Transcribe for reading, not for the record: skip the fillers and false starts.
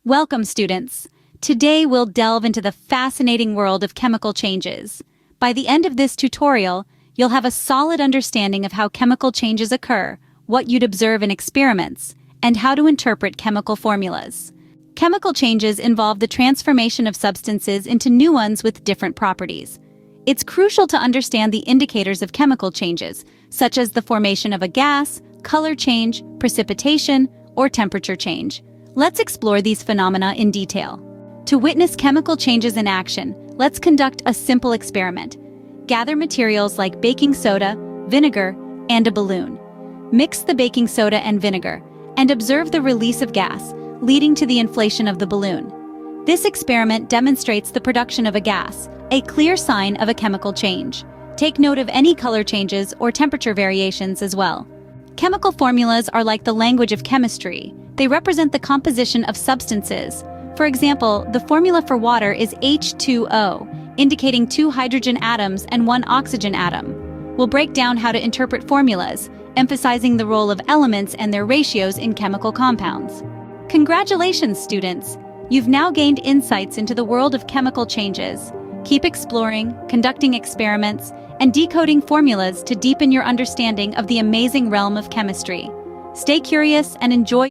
Welcome, students. Today we'll delve into the fascinating world of chemical changes. By the end of this tutorial, you'll have a solid understanding of how chemical changes occur, what you'd observe in experiments, and how to interpret chemical formulas. Chemical changes involve the transformation of substances into new ones with different properties. It's crucial to understand the indicators of chemical changes, such as the formation of a gas, color change, precipitation, or temperature change. Let's explore these phenomena in detail. To witness chemical changes in action, let's conduct a simple experiment. Gather materials like baking soda, vinegar, and a balloon. Mix the baking soda and vinegar, and observe the release of gas, leading to the inflation of the balloon. This experiment demonstrates the production of a gas, a clear sign of a chemical change. Take note of any color changes or temperature variations as well. Chemical formulas are like the language of chemistry. They represent the composition of substances. For example, the formula for water is H2O, indicating 2 hydrogen atoms and 1 oxygen atom. We'll break down how to interpret formulas, emphasizing the role of elements and their ratios in chemical compounds. Congratulations, students! You've now gained insights into the world of chemical changes. Keep exploring, conducting experiments, and decoding formulas to deepen your understanding of the amazing realm of chemistry. Stay curious and enjoy